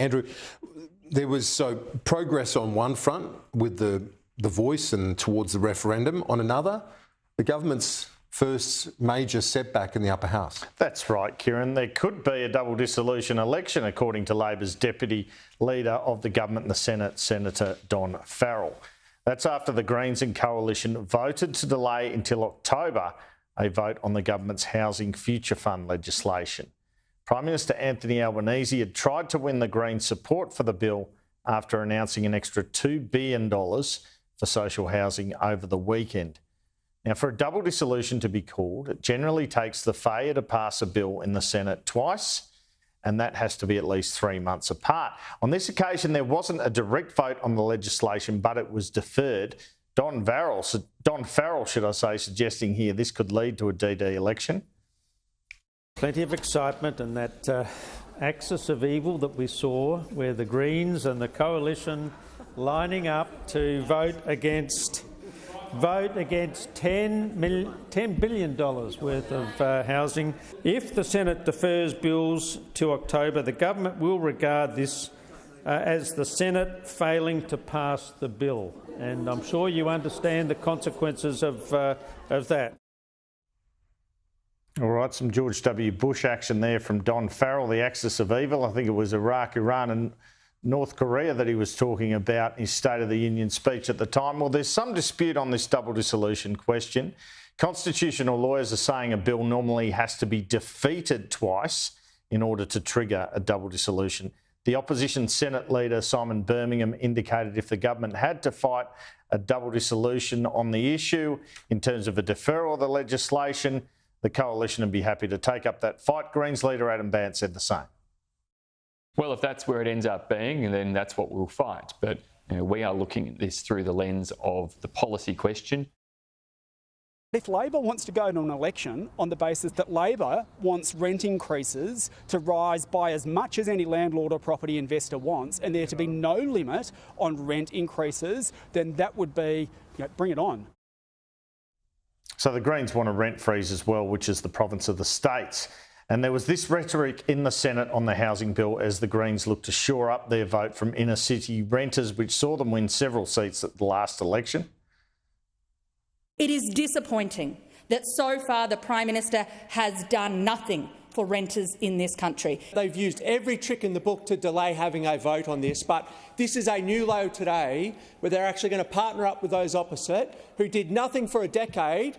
Andrew, there was progress on one front with the voice and towards the referendum. On another, the government's first major setback in the upper house. That's right, Kieran. There could be a double dissolution election, according to Labor's Deputy Leader of the Government in the Senate, Senator Don Farrell. That's after the Greens and Coalition voted to delay until October a vote on the government's Housing Future Fund legislation. Prime Minister Anthony Albanese had tried to win the Greens' support for the bill after announcing an extra $2 billion for social housing over the weekend. Now, for a double dissolution to be called, it generally takes the failure to pass a bill in the Senate twice, and that has to be at least 3 months apart. On this occasion, there wasn't a direct vote on the legislation, but it was deferred. Don Farrell, suggesting here this could lead to a DD election. Plenty of excitement and that axis of evil that we saw, where the Greens and the Coalition lining up to vote against $10 billion worth of housing. If the Senate defers bills to October, the government will regard this as the Senate failing to pass the bill. And I'm sure you understand the consequences of that. All right, some George W. Bush action there from Don Farrell, the axis of evil. I think it was Iraq, Iran and North Korea that he was talking about in his State of the Union speech at the time. Well, there's some dispute on this double dissolution question. Constitutional lawyers are saying a bill normally has to be defeated twice in order to trigger a double dissolution. The opposition Senate leader, Simon Birmingham, indicated if the government had to fight a double dissolution on the issue in terms of a deferral of the legislation, the coalition would be happy to take up that fight. Greens leader Adam Bandt said the same. Well, if that's where it ends up being, then that's what we'll fight. But we are looking at this through the lens of the policy question. If Labor wants to go to an election on the basis that Labor wants rent increases to rise by as much as any landlord or property investor wants, and there to be no limit on rent increases, then that would be, bring it on. So the Greens want a rent freeze as well, which is the province of the states. And there was this rhetoric in the Senate on the housing bill as the Greens looked to shore up their vote from inner city renters, which saw them win several seats at the last election. It is disappointing that so far the Prime Minister has done nothing for renters in this country. They've used every trick in the book to delay having a vote on this, but this is a new low today where they're actually going to partner up with those opposite who did nothing for a decade.